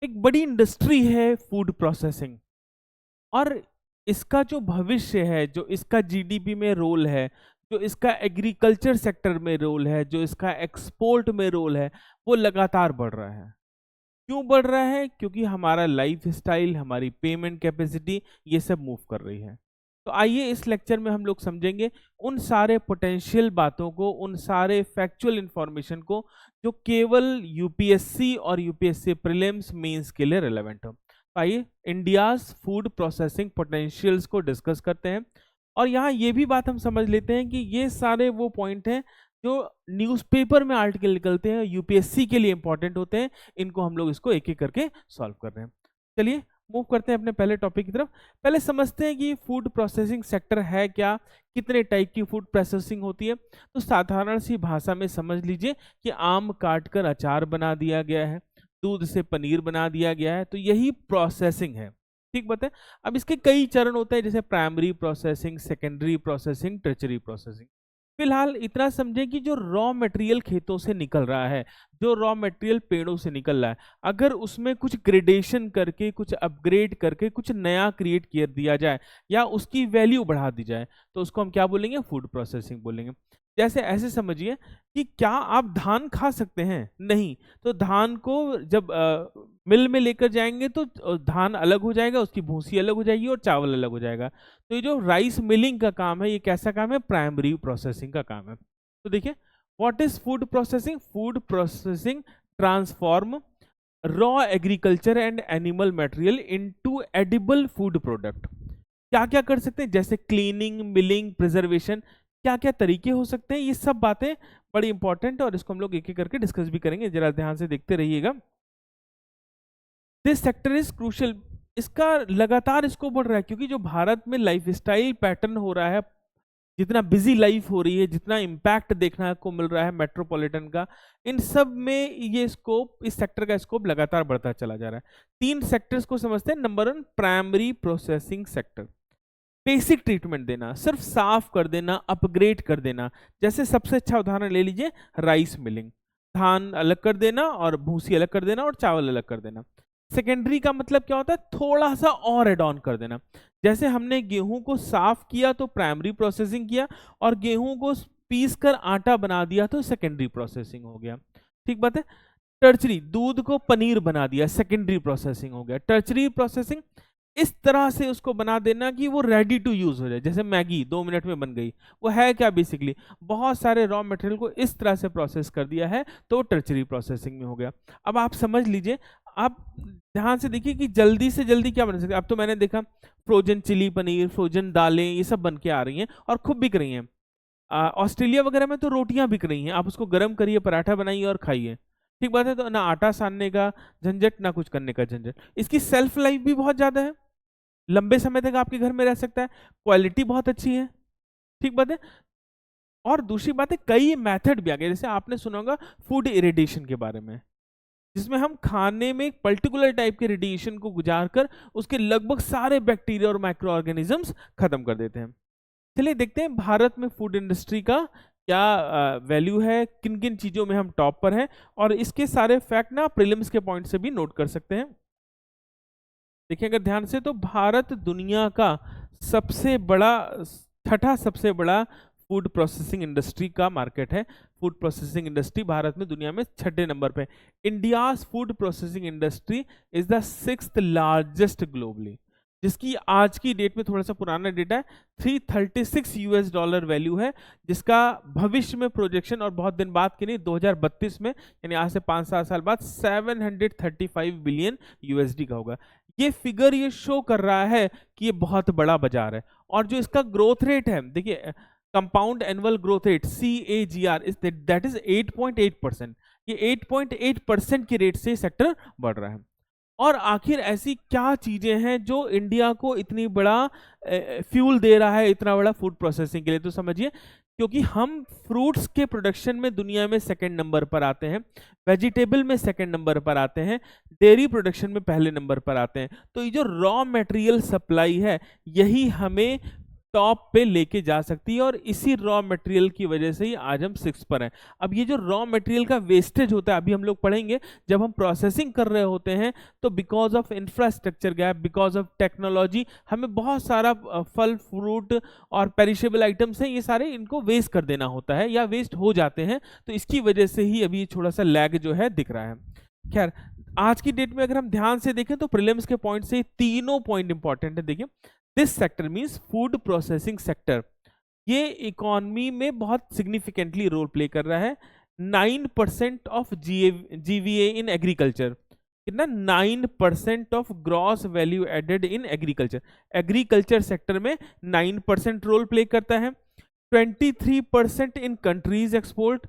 एक बड़ी इंडस्ट्री है फूड प्रोसेसिंग, और इसका जो भविष्य है, जो इसका जीडीपी में रोल है, जो इसका एग्रीकल्चर सेक्टर में रोल है, जो इसका एक्सपोर्ट में रोल है, वो लगातार बढ़ रहा है। क्यों बढ़ रहा है? क्योंकि हमारा लाइफ स्टाइल, हमारी पेमेंट कैपेसिटी, ये सब मूव कर रही है। तो आइए इस लेक्चर में हम लोग समझेंगे उन सारे पोटेंशियल बातों को, उन सारे फैक्चुअल इंफॉर्मेशन को जो केवल यूपीएससी और यूपीएससी प्रीलिम्स मेंस के लिए रिलेवेंट हो। तो आइए इंडियाज फूड प्रोसेसिंग पोटेंशियल्स को डिस्कस करते हैं। और यहाँ ये भी बात हम समझ लेते हैं कि ये सारे वो पॉइंट हैं जो न्यूज़पेपर में आर्टिकल निकलते हैं, यूपीएससी के लिए इंपॉर्टेंट होते हैं। इनको हम लोग इसको एक एक करके सॉल्व कर रहे हैं। चलिए मूव करते हैं अपने पहले टॉपिक की तरफ। पहले समझते हैं कि फूड प्रोसेसिंग सेक्टर है क्या, कितने टाइप की फूड प्रोसेसिंग होती है। तो साधारण सी भाषा में समझ लीजिए कि आम काट कर अचार बना दिया गया है, दूध से पनीर बना दिया गया है, तो यही प्रोसेसिंग है। ठीक बात है। अब इसके कई चरण होते हैं, जैसे primary processing, secondary processing, tertiary processing. फिलहाल इतना समझें कि जो रॉ मटेरियल खेतों से निकल रहा है, जो रॉ मटेरियल पेड़ों से निकल रहा है, अगर उसमें कुछ ग्रेडेशन करके, कुछ अपग्रेड करके, कुछ नया क्रिएट कर दिया जाए या उसकी वैल्यू बढ़ा दी जाए, तो उसको हम क्या बोलेंगे? फूड प्रोसेसिंग बोलेंगे। जैसे ऐसे समझिए कि क्या आप धान खा सकते हैं? नहीं। तो धान को जब मिल में लेकर जाएंगे तो धान अलग हो जाएगा, उसकी भूसी अलग हो जाएगी और चावल अलग हो जाएगा। तो ये जो राइस मिलिंग का काम है, ये कैसा काम है? प्राइमरी प्रोसेसिंग का काम है। तो देखिए, what is food processing? Food processing transform raw agriculture and animal material into edible food product. क्या क्या कर सकते हैं? जैसे क्लीनिंग, मिलिंग, प्रिजर्वेशन, क्या क्या तरीके हो सकते हैं, ये सब बातें बड़ी इंपॉर्टेंट है और इसको हम लोग एक एक करके डिस्कस भी करेंगे। जरा ध्यान से देखते रहिएगा। This sector is crucial. इसका लगातार स्कोप बढ़ रहा है क्योंकि जो भारत में लाइफस्टाइल पैटर्न हो रहा है, जितना बिजी लाइफ हो रही है, जितना इम्पैक्ट देखने को मिल रहा है मेट्रोपॉलिटन का, इन सब में ये स्कोप, इस सेक्टर का स्कोप लगातार बढ़ता चला जा रहा है। तीन सेक्टर्स को समझते हैं। Number 1, primary processing sector. Basic treatment देना, सिर्फ साफ कर देना, अपग्रेड कर देना। जैसे सबसे अच्छा उदाहरण ले लीजिए, राइस मिलिंग। धान अलग कर देना और भूसी अलग कर देना और चावल अलग कर देना। सेकेंडरी का मतलब क्या होता है? थोड़ा सा और एड ऑन कर देना। जैसे हमने गेहूं को साफ किया तो प्राइमरी प्रोसेसिंग किया, और गेहूं को पीस कर आटा बना दिया तो सेकेंडरी प्रोसेसिंग हो गया। ठीक बात है। टर्चरी, दूध को पनीर बना दिया, सेकेंडरी प्रोसेसिंग हो गया। टर्चरी प्रोसेसिंग, इस तरह से उसको बना देना कि वो रेडी टू यूज हो जाए। जैसे मैगी 2 मिनट में बन गई, वो है क्या? बेसिकली बहुत सारे रॉ मटेरियल को इस तरह से प्रोसेस कर दिया है, तो टर्चरी प्रोसेसिंग में हो गया। अब आप समझ लीजिए, आप ध्यान से देखिए कि जल्दी से जल्दी क्या बन सकता है। अब तो मैंने देखा फ्रोजन चिली पनीर, फ्रोजन दालें, ये सब बन के आ रही हैं और खूब बिक रही हैं। ऑस्ट्रेलिया वगैरह में तो रोटियां बिक रही हैं, आप उसको गर्म करिए, पराठा बनाइए और खाइए। ठीक बात है। तो ना आटा सानने का झंझट, ना कुछ करने का झंझट। इसकी सेल्फ लाइफ भी बहुत ज्यादा है, लंबे समय तक आपके घर में रह सकता है, क्वालिटी बहुत अच्छी है। ठीक बात है। और दूसरी बात है, कई मेथड भी आ गए। जैसे आपने सुना होगा फूड इरिडेशन के बारे में, जिसमें हम खाने में एक पर्टिकुलर टाइप के रेडिएशन को गुजार कर उसके लगभग सारे बैक्टीरिया और माइक्रो ऑर्गेनिजम्स खत्म कर देते हैं। चलिए देखते हैं भारत में फूड इंडस्ट्री का क्या वैल्यू है, किन किन चीजों में हम टॉप पर हैं, और इसके सारे फैक्ट ना प्रीलिम्स के पॉइंट से भी नोट कर सकते हैं। देखिए अगर ध्यान से, तो भारत दुनिया का सबसे बड़ा, छठा सबसे बड़ा फूड प्रोसेसिंग इंडस्ट्री का मार्केट है। फूड प्रोसेसिंग इंडस्ट्री भारत में दुनिया में 6ठे नंबर पे। India's food processing industry is the 6th largest globally, जिसकी आज की डेट में, थोड़ा सा पुराना डेटा है, $336 वैल्यू है, जिसका भविष्य में प्रोजेक्शन, और बहुत दिन बाद की नहीं, 2032 में, यानी आज से 5-7 साल बाद, $735 बिलियन का होगा। ये फिगर ये शो कर रहा है कि ये बहुत बड़ा बाजार है। और जो इसका ग्रोथ रेट है, देखिए compound annual growth rate CAGR that is 8.8%। ये 8.8% के रेट से सेक्टर बढ़ रहा है। और आखिर ऐसी क्या चीजें हैं जो इंडिया को इतनी बड़ा फ्यूल दे रहा है, इतना बड़ा फूड प्रोसेसिंग के लिए? तो समझिए, क्योंकि हम फ्रूट्स के प्रोडक्शन में दुनिया में सेकंड नंबर पर आते हैं, वेजिटेबल में सेकंड नंबर पर आते हैं, डेयरी प्रोडक्शन में पहले नंबर पर आते हैं। तो ये जो रॉ मटेरियल सप्लाई है, यही हमें टॉप पे लेके जा सकती है, और इसी रॉ मटेरियल की वजह से ही आज हम 6 पर हैं। अब ये जो रॉ मटेरियल का वेस्टेज होता है, अभी हम लोग पढ़ेंगे, जब हम प्रोसेसिंग कर रहे होते हैं तो because of infrastructure gap, because of technology, हमें बहुत सारा फल फ्रूट और पेरिशेबल आइटम्स हैं, ये सारे इनको वेस्ट कर देना होता है या वेस्ट हो जाते हैं, तो इसकी वजह से ही अभी थोड़ा सा लैग जो है दिख रहा है। खैर, आज की डेट में अगर हम ध्यान से देखें तो प्रीलिम्स के पॉइंट से तीनों पॉइंट इंपॉर्टेंट है। देखिए, this sector means food processing sector, ये इकोनॉमी में बहुत सिग्निफिकेंटली रोल प्ले कर रहा है। 9% ऑफ जीवीए इन एग्रीकल्चर, कितना? 9% of gross value added in agriculture. Agriculture sector में 9% रोल प्ले करता है। 23% इन कंट्रीज एक्सपोर्ट,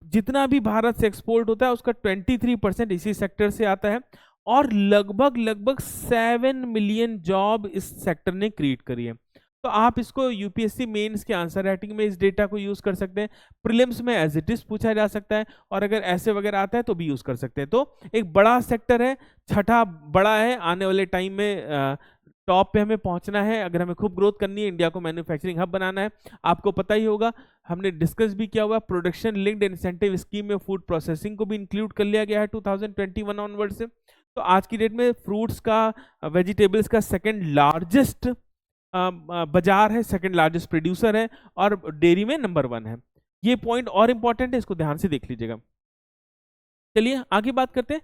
जितना भी भारत से एक्सपोर्ट होता है उसका 23% इसी सेक्टर से आता है, और लगभग 7 मिलियन जॉब इस सेक्टर ने क्रिएट करी है। तो आप इसको यूपीएससी मेंस के आंसर राइटिंग में इस डेटा को यूज कर सकते हैं, प्रीलिम्स में एज इट इज पूछा जा सकता है, और अगर ऐसे वगैरह आता है तो भी यूज कर सकते हैं। तो एक बड़ा सेक्टर है, छठा बड़ा है, आने वाले टाइम में टॉप पे हमें पहुंचना है। अगर हमें खूब ग्रोथ करनी है, इंडिया को मैन्युफैक्चरिंग हब बनाना है, आपको पता ही होगा, हमने डिस्कस भी किया हुआ, प्रोडक्शन लिंक्ड इंसेंटिव स्कीम में फूड प्रोसेसिंग को भी इंक्लूड कर लिया गया है 2021 ऑनवर्ड से। तो आज की डेट में फ्रूट्स का, वेजिटेबल्स का सेकंड लार्जेस्ट बाजार है, सेकंड लार्जेस्ट प्रोड्यूसर है, और डेयरी में नंबर 1 है। ये पॉइंट और इंपॉर्टेंट है, इसको ध्यान से देख लीजिएगा। चलिए आगे बात करते हैं,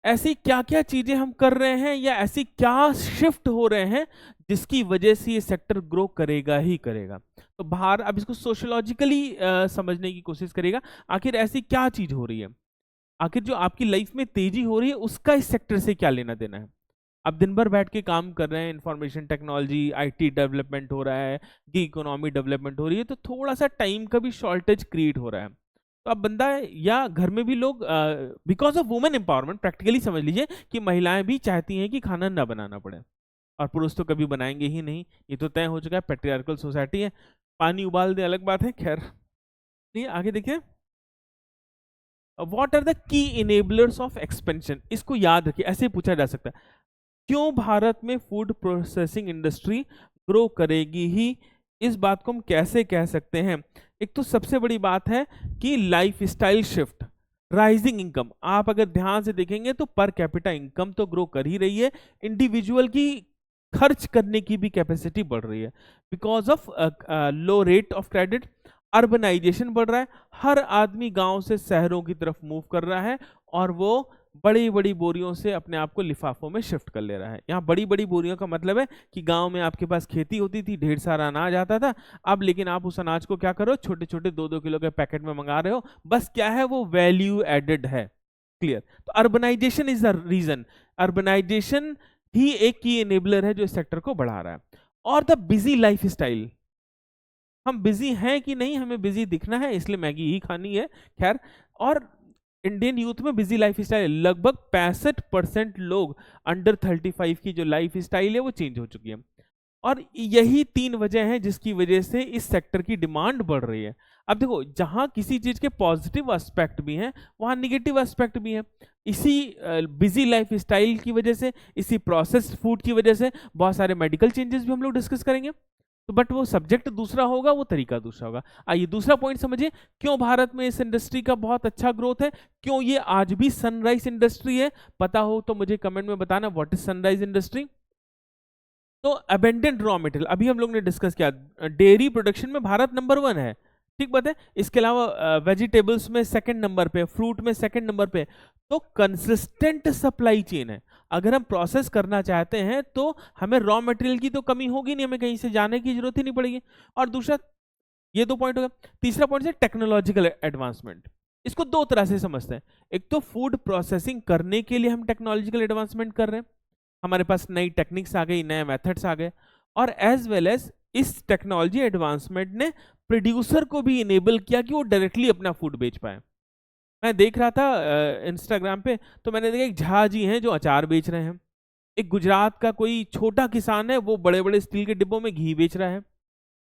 ऐसी क्या क्या चीजें हम कर रहे हैं या ऐसी क्या शिफ्ट हो रहे हैं जिसकी वजह से ये सेक्टर ग्रो करेगा ही करेगा। तो बाहर अब इसको सोशियोलॉजिकली समझने की कोशिश करेगा, आखिर ऐसी क्या चीज हो रही है, आखिर जो आपकी लाइफ में तेजी हो रही है उसका इस सेक्टर से क्या लेना देना है। आप दिन भर बैठ के काम कर रहे हैं, इंफॉर्मेशन टेक्नोलॉजी, आईटी डेवलपमेंट हो रहा है, गी इकोनॉमी डेवलपमेंट हो रही है, तो थोड़ा सा टाइम का भी शॉर्टेज क्रिएट हो रहा है। तो अब बंदा या घर में भी लोग, because of women empowerment, practically समझ लीजिए कि महिलाएं भी चाहती हैं कि खाना ना बनाना पड़े, और पुरुष तो कभी बनाएंगे ही नहीं, ये तो तय हो चुका है, पैट्रियार्कल सोसाइटी है। पानी उबाल दे अलग बात है। खैर, ये आगे देखिए, what are the key enablers of expansion, इसको याद रखिए, ऐसे पूछा जा सकता है, क्यों भारत में फूड प्रोसेसिंग इंडस्ट्री ग्रो करेगी ही, इस बात को हम कैसे कह सकते हैं। एक तो सबसे बड़ी बात है कि लाइफस्टाइल शिफ्ट, राइजिंग इनकम, आप अगर ध्यान से देखेंगे तो पर कैपिटा इनकम तो ग्रो कर ही रही है, इंडिविजुअल की खर्च करने की भी कैपेसिटी बढ़ रही है because of low rate of credit. Urbanisation बढ़ रहा है, हर आदमी गांव से शहरों की तरफ मूव कर रहा है, और वो बड़ी बड़ी बोरियों से अपने आप को लिफाफों में शिफ्ट कर ले रहा है। यहाँ बड़ी बड़ी बोरियों का मतलब है कि गांव में आपके पास खेती होती थी, ढेर सारा अनाज आता था, अब लेकिन आप उस अनाज को क्या करो, छोटे छोटे 2-2 किलो के पैकेट में मंगा रहे हो, बस क्या है, वो वैल्यू एडेड है। क्लियर? तो urbanisation is the reason, urbanisation ही एक की एनेबलर है जो इस सेक्टर को बढ़ा रहा है। और द बिजी लाइफ स्टाइल, हम बिजी हैं कि नहीं, हमें बिजी दिखना है इसलिए मैगी ही खानी है। खैर, और इंडियन यूथ में बिजी लाइफ स्टाइल, लगभग 65% लोग अंडर 35 की जो लाइफ स्टाइल है वो चेंज हो चुकी है, और यही 3 वजह हैं जिसकी वजह से इस सेक्टर की डिमांड बढ़ रही है। अब देखो, जहां किसी चीज के पॉजिटिव एस्पेक्ट भी हैं वहां निगेटिव एस्पेक्ट भी हैं। इसी बिजी लाइफ स्टाइल की वजह से, इसी प्रोसेस्ड फूड की वजह से बहुत सारे मेडिकल चेंजेस भी हम लोग डिस्कस करेंगे, तो बट वो सब्जेक्ट दूसरा होगा, वो तरीका दूसरा होगा। आइए दूसरा पॉइंट समझिए, क्यों भारत में इस इंडस्ट्री का बहुत अच्छा ग्रोथ है, क्यों ये आज भी सनराइज इंडस्ट्री है। पता हो तो मुझे कमेंट में बताना, व्हाट इज सनराइज इंडस्ट्री। तो अबेंडेंट रॉ मटेरियल, अभी हम लोग ने डिस्कस किया, डेयरी प्रोडक्शन में भारत नंबर 1 है, ठीक बात है। इसके अलावा वेजिटेबल्स में सेकंड नंबर पे, फ्रूट में सेकंड नंबर पे। तो कंसिस्टेंट सप्लाई चेन है, अगर हम प्रोसेस करना चाहते हैं तो हमें रॉ मटेरियल की तो कमी होगी नहीं, हमें कहीं से जाने की जरूरत ही नहीं पड़ेगी। और दूसरा, ये 2 पॉइंट हो गया। तीसरा पॉइंट है टेक्नोलॉजिकल एडवांसमेंट, इसको 2 तरह से समझते हैं। एक तो फूड प्रोसेसिंग करने के लिए हम टेक्नोलॉजिकल एडवांसमेंट कर रहे हैं, हमारे पास नई टेक्निक्स आ गई, नए मेथड्स आ गए, और एज वेल एज इस टेक्नोलॉजी एडवांसमेंट ने प्रोड्यूसर को भी इनेबल किया कि वो डायरेक्टली अपना फूड बेच पाए। मैं देख रहा था इंस्टाग्राम पे, तो मैंने देखा एक झा जी हैं जो अचार बेच रहे हैं, एक गुजरात का कोई छोटा किसान है वो बड़े बड़े स्टील के डिब्बों में घी बेच रहा है,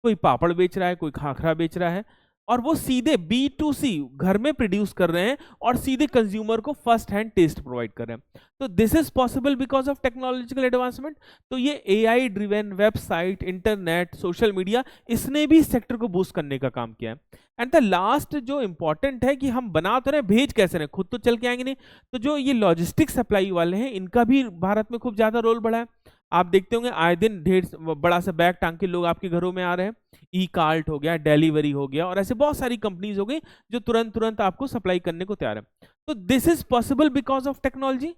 कोई पापड़ बेच रहा है, कोई खाखरा बेच रहा है। और वो सीधे B2C घर में प्रोड्यूस कर रहे हैं और सीधे कंज्यूमर को फर्स्ट हैंड टेस्ट प्रोवाइड कर रहे हैं। तो this is possible because of technological advancement. तो ये AI driven website, internet, social media, इसने भी इस सेक्टर को बूस्ट करने का काम किया है। एंड द लास्ट जो इंपॉर्टेंट है कि हम बना तो रहे, भेज कैसे रहे, खुद तो चल के आएंगे नहीं। तो जो ये लॉजिस्टिक सप्लाई वाले हैं, इनका भी भारत में खूब ज्यादा रोल बढ़ा है। आप देखते होंगे आए दिन ढेर बड़ा सा बैग टांग के लोग आपके घरों में आ रहे हैं। E-कार्ट हो गया, डिलीवरी हो गया, और ऐसे बहुत सारी कंपनीज हो गई जो तुरंत तुरंत आपको सप्लाई करने को तैयार है। तो this is possible because of technology.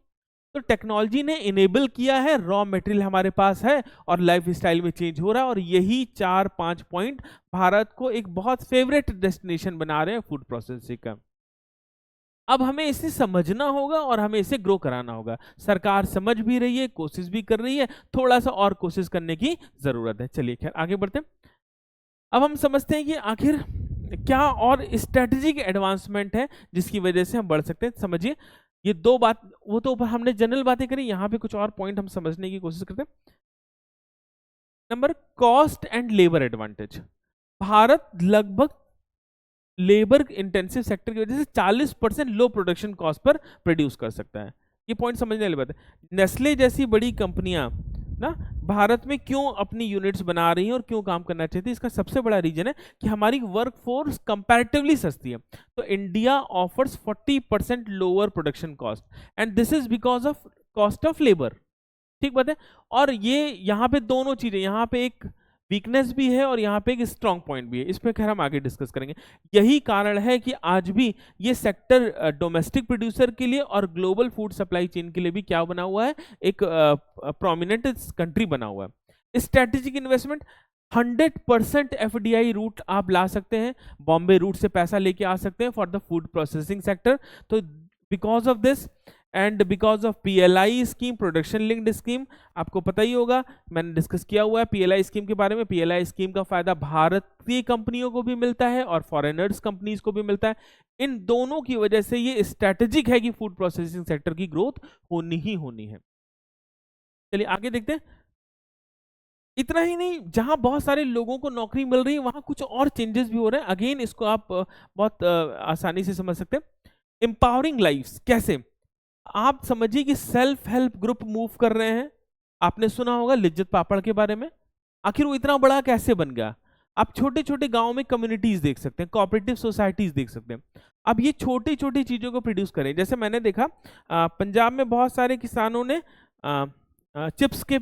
तो टेक्नोलॉजी ने इनेबल किया है, रॉ मटेरियल हमारे पास है और लाइफ स्टाइल में चेंज हो रहा है, और यही 4-5 पॉइंट भारत को एक बहुत फेवरेट डेस्टिनेशन बना रहे हैं फूड प्रोसेसिंग का। अब हमें इसे समझना होगा और हमें इसे ग्रो कराना होगा। सरकार समझ भी रही है, कोशिश भी कर रही है, थोड़ा सा और कोशिश करने की जरूरत है। चलिए खैर आगे बढ़ते हैं। अब हम समझते हैं कि आखिर क्या और स्ट्रेटेजिक एडवांसमेंट है जिसकी वजह से हम बढ़ सकते हैं। समझिए, ये दो बात, वो तो ऊपर हमने जनरल बातें करी, यहाँ पे कुछ और पॉइंट हम समझने की कोशिश करते हैं। Number, cost and labour advantage. Bharat लगभग लेबर इंटेंसिव सेक्टर की वजह से 40% लो प्रोडक्शन कॉस्ट पर प्रोड्यूस कर सकता है। ये पॉइंट समझने वाली बात है। नेस्ले जैसी बड़ी कंपनियां ना भारत में क्यों अपनी यूनिट्स बना रही हैं और क्यों काम करना चाहती है, इसका सबसे बड़ा रीजन है कि हमारी वर्क फोर्स कंपैरेटिवली सस्ती है। तो India offers 40% lower production cost, and this is because of cost of labour. ठीक बात है। और ये यहाँ पे दोनों चीजें, यहाँ पे एक वीकनेस भी है और यहाँ पे एक स्ट्रॉन्ग पॉइंट भी है, इस पे खैर हम आगे डिस्कस करेंगे। यही कारण है कि आज भी ये सेक्टर डोमेस्टिक प्रोड्यूसर के लिए और ग्लोबल फूड सप्लाई चेन के लिए भी क्या बना हुआ है, एक प्रोमिनेंट कंट्री बना हुआ है। स्ट्रेटेजिक इन्वेस्टमेंट, 100% FDI रूट आप ला सकते हैं, बॉम्बे रूट से पैसा लेके आ सकते हैं for the food processing sector. तो because of this and because of PLI scheme, production linked scheme, आपको पता ही होगा, मैंने डिस्कस किया हुआ है PLI स्कीम के बारे में। PLI स्कीम का फायदा भारतीय कंपनियों को भी मिलता है और फॉरेनर्स कंपनीज को भी मिलता है। इन दोनों की वजह से ये स्ट्रेटेजिक है कि फूड प्रोसेसिंग सेक्टर की ग्रोथ होनी ही होनी है। चलिए आगे देखते हैं। इतना ही नहीं, जहां बहुत सारे लोगों को नौकरी मिल रही है वहां कुछ और चेंजेस भी हो रहे हैं। अगेन इसको आप बहुत आसानी से समझ सकते हैं। एम्पावरिंग लाइफ्स कैसे, आप समझिए कि सेल्फ हेल्प ग्रुप मूव कर रहे हैं। आपने सुना होगा लिज्जत पापड़ के बारे में, आखिर वो इतना बड़ा कैसे बन गया। आप छोटे छोटे गांव में कम्युनिटीज देख सकते हैं, कोऑपरेटिव सोसाइटीज देख सकते हैं। अब ये छोटी छोटी चीजों को प्रोड्यूस करें, जैसे मैंने देखा पंजाब में बहुत सारे किसानों ने चिप्स के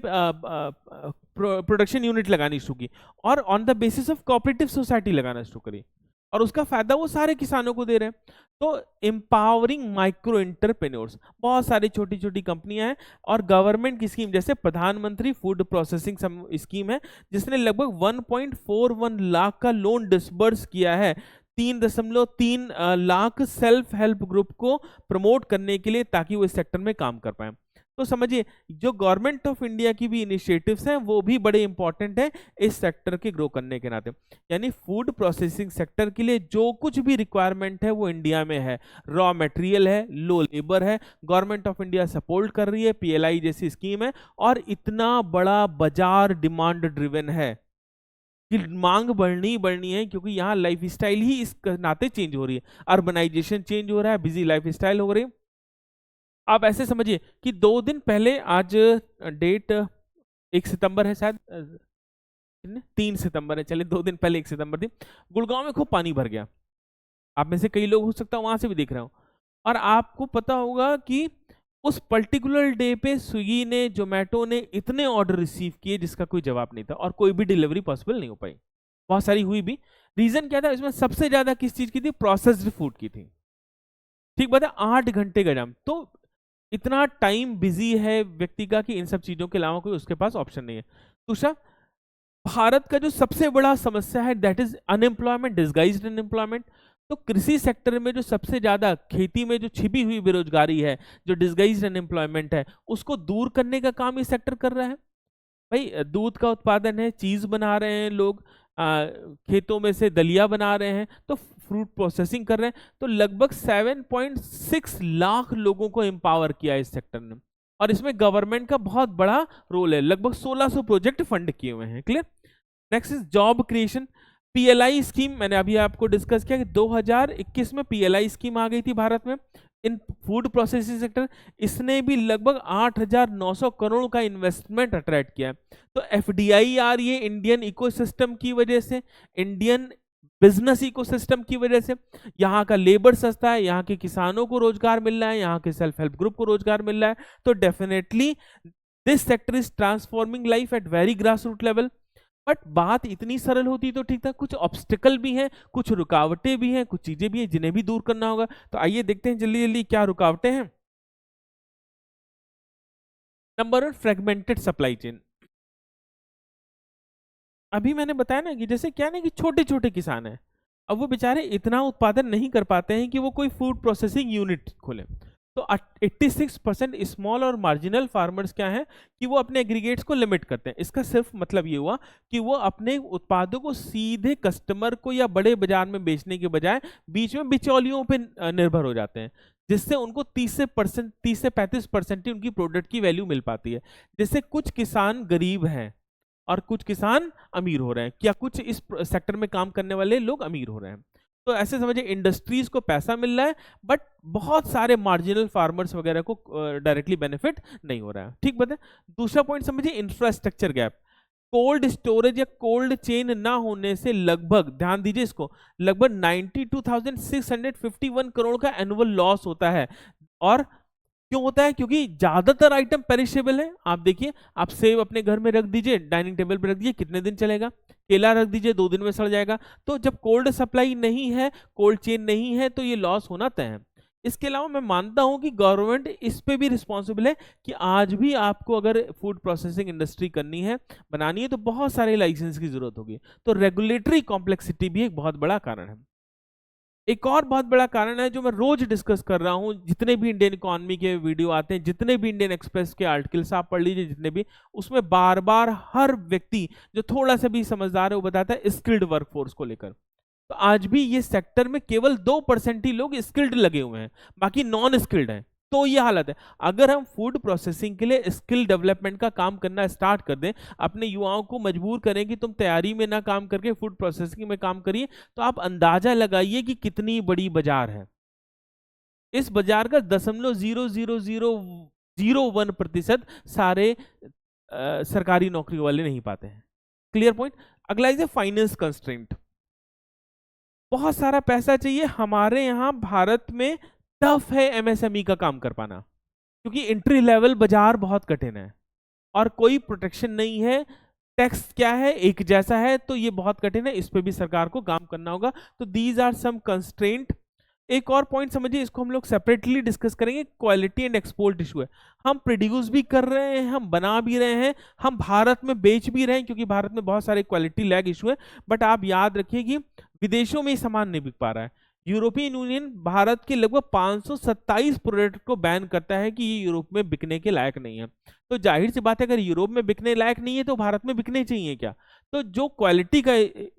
प्रोडक्शन यूनिट लगानी शुरू की और on the basis of cooperative society लगाना शुरू करी, और उसका फायदा वो सारे किसानों को दे रहे हैं। तो एम्पावरिंग माइक्रो एंटरप्रेन्योर्स, बहुत सारी छोटी छोटी कंपनियां हैं, और गवर्नमेंट की स्कीम जैसे प्रधानमंत्री फूड प्रोसेसिंग स्कीम है जिसने लगभग 1.41 लाख का लोन डिसबर्स किया है 3.3 लाख सेल्फ हेल्प ग्रुप को प्रमोट करने के लिए, ताकि वो इस सेक्टर में काम कर पाए। तो समझिए, जो गवर्नमेंट ऑफ इंडिया की भी इनिशिएटिव्स हैं वो भी बड़े इंपॉर्टेंट है इस सेक्टर के ग्रो करने के नाते। यानी फूड प्रोसेसिंग सेक्टर के लिए जो कुछ भी रिक्वायरमेंट है वो इंडिया में है। रॉ मटेरियल है, लो लेबर है, गवर्नमेंट ऑफ इंडिया सपोर्ट कर रही है, PLI जैसी स्कीम है, और इतना बड़ा बाजार डिमांड ड्रिवन है कि मांग बढ़नी है, क्योंकि यहाँ लाइफ स्टाइल ही इस नाते चेंज हो रही है। अर्बनाइजेशन चेंज हो रहा है, बिजी लाइफ स्टाइल हो रही है। आप ऐसे समझिए कि 2 दिन पहले, आज डेट 1 सितंबर है शायद, 3 सितंबर है, चलिए 2 दिन पहले 1 सितंबर थी, गुड़गांव में खूब पानी भर गया। आप में से कई लोग हो सकता है वहां से भी देख रहे हो, और आपको पता होगा कि उस पर्टिकुलर डे पे स्विगी ने, जोमेटो ने इतने ऑर्डर रिसीव किए जिसका कोई जवाब नहीं था, और कोई भी डिलीवरी पॉसिबल नहीं हो पाई। बहुत सारी हुई भी। रीजन क्या था इसमें? सबसे ज्यादा किस चीज की थी? प्रोसेस्ड फूड की थी। ठीक बात है, 8 घंटे का जाम। तो इतना टाइम बिजी है व्यक्ति का कि इन सब चीजों के अलावा कोई उसके पास ऑप्शन नहीं है। दूसरा, भारत का जो सबसे बड़ा समस्या है that is unemployment, disguised unemployment. तो कृषि सेक्टर में जो सबसे ज्यादा, खेती में जो छिपी हुई बेरोजगारी है, जो डिस्गाइज्ड अनएम्प्लॉयमेंट है, उसको दूर करने का काम ये सेक्टर कर रहा है। भाई दूध का उत्पादन है, चीज बना रहे हैं लोग, खेतों में से दलिया बना रहे हैं, तो फ्रूट प्रोसेसिंग कर रहे हैं। तो लगभग 7.6 लाख लोगों को एम्पावर किया इस सेक्टर ने, और इसमें गवर्नमेंट का बहुत बड़ा रोल है। लगभग 1600 प्रोजेक्ट फंड किए हुए हैं। Clear? Next is job creation. PLI scheme मैंने अभी आपको डिस्कस किया कि 2021 में पीएलआई स्कीम आ गई थी भारत में इन फूड प्रोसेसिंग सेक्टर। इसने भी लगभग 8,900 करोड़ का इन्वेस्टमेंट अट्रैक्ट किया है। तो एफडीआई आ रही है इंडियन इकोसिस्टम की वजह से, इंडियन बिजनेस इकोसिस्टम की वजह से। यहाँ का लेबर सस्ता है, यहाँ के किसानों को रोजगार मिल रहा है, यहाँ के सेल्फ हेल्प ग्रुप को रोजगार मिल रहा है। तो definitely this sector is transforming life at very grass root level. But बात इतनी सरल होती तो ठीक था, कुछ ऑब्स्टिकल भी हैं, कुछ रुकावटें भी हैं, कुछ चीजें भी हैं जिन्हें भी दूर करना होगा। तो आइए देखते हैं जल्दी जल्दी क्या रुकावटें हैं। Number 1, fragmented supply chain. अभी मैंने बताया ना कि जैसे क्या ना कि छोटे छोटे किसान हैं, अब वो बेचारे इतना उत्पादन नहीं कर पाते हैं कि वो कोई फूड प्रोसेसिंग यूनिट खोलें। तो 86% स्मॉल और मार्जिनल फार्मर्स क्या हैं कि वो अपने एग्रीगेट्स को लिमिट करते हैं। इसका सिर्फ मतलब ये हुआ कि वो अपने उत्पादों को सीधे कस्टमर को या बड़े बाजार में बेचने के बजाय बीच में बिचौलियों पे निर्भर हो जाते हैं, जिससे उनको 30 से 35% ही उनकी प्रोडक्ट की वैल्यू मिल पाती है। जिससे कुछ किसान गरीब हैं और कुछ किसान अमीर हो रहे हैं, क्या कुछ इस सेक्टर में काम करने वाले लोग अमीर हो रहे हैं। तो ऐसे समझिए इंडस्ट्रीज को पैसा मिल रहा है, बट बहुत सारे मार्जिनल फार्मर्स वगैरह को डायरेक्टली बेनिफिट नहीं हो रहा है। ठीक बात है। दूसरा पॉइंट समझिए इंफ्रास्ट्रक्चर गैप। कोल्ड स्टोरेज या कोल्ड चेन ना होने से लगभग, ध्यान दीजिए इसको, लगभग 92,651 करोड़ का एनुअल लॉस होता है। और क्यों होता है? क्योंकि ज्यादातर आइटम पेरिशेबल है। आप देखिए, आप सेब अपने घर में रख दीजिए, डाइनिंग टेबल पर रख दीजिए, कितने दिन चलेगा? केला रख दीजिए, 2 दिन में सड़ जाएगा। तो जब कोल्ड सप्लाई नहीं है, कोल्ड चेन नहीं है, तो ये लॉस होना तय है। इसके अलावा मैं मानता हूं कि गवर्नमेंट इस पे भी रिस्पॉन्सिबल है कि आज भी आपको अगर फूड प्रोसेसिंग इंडस्ट्री करनी है, बनानी है, तो बहुत सारे लाइसेंस की जरूरत होगी। तो रेगुलेटरी कॉम्प्लेक्सिटी भी एक बहुत बड़ा कारण है। एक और बहुत बड़ा कारण है जो मैं रोज डिस्कस कर रहा हूं, जितने भी इंडियन इकोनॉमी के वीडियो आते हैं, जितने भी इंडियन एक्सप्रेस के आर्टिकल्स आप पढ़ लीजिए, जितने भी, उसमें बार बार हर व्यक्ति जो थोड़ा सा भी समझदार है वो बताता है स्किल्ड वर्कफोर्स को लेकर। तो आज भी ये सेक्टर में केवल 2% ही लोग स्किल्ड लगे हुए हैं, बाकी नॉन स्किल्ड हैं। तो ये हालत है। अगर हम फूड प्रोसेसिंग के लिए स्किल डेवलपमेंट का काम करना स्टार्ट कर दें, अपने युवाओं को मजबूर करें कि तुम तैयारी में ना काम करके फूड प्रोसेसिंग में काम करिए, तो आप अंदाजा लगाइए कि कितनी बड़ी बाजार है। इस बाजार का 0.00001% सारे सरकारी नौकरी वाले नहीं पाते हैं। Clear point. अगला है फाइनेंस कंस्ट्रेंट। बहुत सारा पैसा चाहिए। हमारे यहाँ भारत में टफ है एमएसएमई का काम कर पाना, क्योंकि एंट्री लेवल बाजार बहुत कठिन है और कोई प्रोटेक्शन नहीं है। टैक्स क्या है, एक जैसा है, तो ये बहुत कठिन है। इस पे भी सरकार को काम करना होगा। तो दीज आर सम कंस्ट्रेंट। एक और पॉइंट समझिए, इसको हम लोग सेपरेटली डिस्कस करेंगे। क्वालिटी एंड एक्सपोर्ट इशू है। हम प्रोड्यूस भी कर रहे हैं, हम बना भी रहे हैं, हम भारत में बेच भी रहे हैं, क्योंकि भारत में बहुत सारे क्वालिटी लैग इशू है। बट आप याद रखिए कि विदेशों में ये सामान नहीं बिक पा रहा है। यूरोपियन यूनियन भारत के लगभग 527 प्रोडक्ट को बैन करता है कि ये यूरोप में बिकने के लायक नहीं है। तो जाहिर सी बात है, अगर यूरोप में बिकने लायक नहीं है तो भारत में बिकने चाहिए क्या? तो जो क्वालिटी का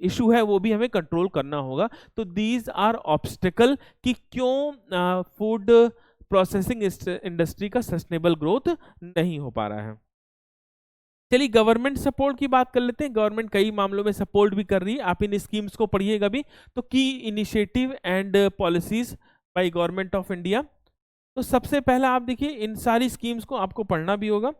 इशू है वो भी हमें कंट्रोल करना होगा। तो दीज आर ऑब्स्टिकल कि क्यों फूड प्रोसेसिंग इंडस्ट्री का सस्टेनेबल ग्रोथ नहीं हो पा रहा है। चलिए गवर्नमेंट सपोर्ट की बात कर लेते हैं। गवर्नमेंट कई मामलों में सपोर्ट भी कर रही है, आप इन स्कीम्स को पढ़िएगा भी। तो की initiative and policies by government of India. तो सबसे पहला आप देखिए, इन सारी स्कीम्स को आपको पढ़ना भी होगा।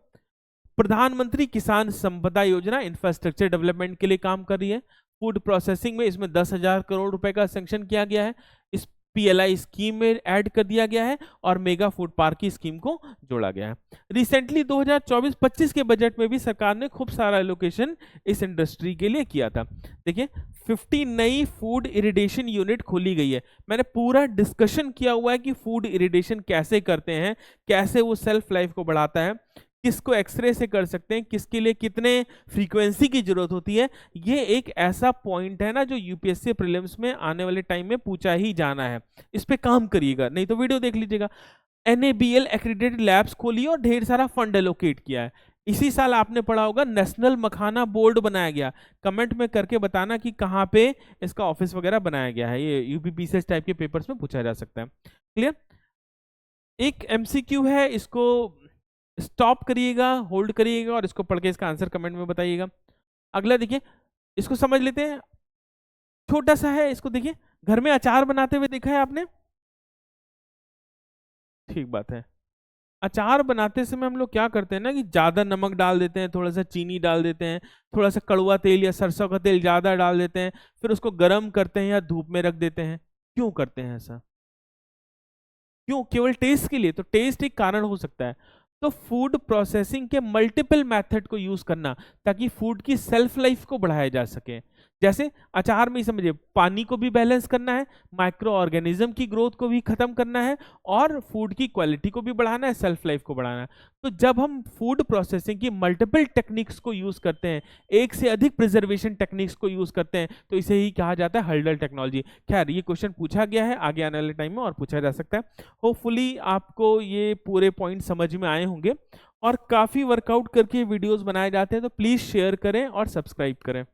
प्रधानमंत्री किसान संपदा योजना इंफ्रास्ट्रक्चर डेवलपमेंट के लिए काम कर रही है। फूड प्रोसेसिंग में इसमें 10,000 करोड़ रुपए का सैंक्शन किया गया है, इस पीएलआई स्कीम में ऐड कर दिया गया है और मेगा फूड पार्क की स्कीम को जोड़ा गया है। रिसेंटली 2024-25 के बजट में भी सरकार ने खूब सारा एलोकेशन इस इंडस्ट्री के लिए किया था। देखिए 50 नई फूड इरिडेशन यूनिट खोली गई है। मैंने पूरा डिस्कशन किया हुआ है कि फूड इरिडेशन कैसे करते हैं, कैसे वो सेल्फ लाइफ को बढ़ाता है, किसको एक्सरे से कर सकते हैं, किसके लिए कितने फ्रीक्वेंसी की जरूरत होती है। ये एक ऐसा पॉइंट है ना जो यूपीएससी प्रीलिम्स में आने वाले टाइम में पूछा ही जाना है। इस पे काम करिएगा, नहीं तो वीडियो देख लीजिएगा। NABL एक्रेडिटेड लैब्स खोली और ढेर सारा फंड एलोकेट किया है। इसी साल आपने पढ़ा होगा नेशनल मखाना बोर्ड बनाया गया। कमेंट में करके बताना कि कहाँ पे इसका ऑफिस वगैरह बनाया गया है। ये यूपीपीसीएस टाइप के पेपर्स में पूछा जा सकता है। क्लियर। एक एमसीक्यू है, इसको स्टॉप करिएगा, होल्ड करिएगा और इसको पढ़ के इसका आंसर कमेंट में बताइएगा। अगला देखिए, इसको समझ लेते हैं। छोटा सा है, इसको देखिए। घर में अचार बनाते हुए देखा है आपने? ठीक बात है। अचार बनाते समय हम लोग क्या करते हैं ना कि ज्यादा नमक डाल देते हैं, थोड़ा सा चीनी डाल देते हैं, थोड़ा सा कड़वा तेल या सरसों का तेल ज्यादा डाल देते हैं, फिर उसको गर्म करते हैं या धूप में रख देते हैं। क्यों करते हैं ऐसा? क्यों? केवल टेस्ट के लिए? तो टेस्ट एक कारण हो सकता है। तो फूड प्रोसेसिंग के मल्टीपल मेथड को यूज करना ताकि फूड की सेल्फ लाइफ को बढ़ाया जा सके। जैसे अचार में ही समझिए, पानी को भी बैलेंस करना है, माइक्रो ऑर्गेनिज्म की ग्रोथ को भी खत्म करना है, और फूड की क्वालिटी को भी बढ़ाना है, सेल्फ लाइफ को बढ़ाना है। तो जब हम फूड प्रोसेसिंग की मल्टीपल टेक्निक्स को यूज करते हैं, एक से अधिक प्रिजर्वेशन टेक्निक्स को यूज करते हैं, तो इसे ही कहा जाता है हल्डल टेक्नोलॉजी। खैर, ये क्वेश्चन पूछा गया है, आगे आने वाले टाइम में और पूछा जा सकता है। होपफुली आपको ये पूरे पॉइंट समझ में आए होंगे, और काफी वर्कआउट करके वीडियोस बनाए जाते हैं, तो प्लीज शेयर करें और सब्सक्राइब करें।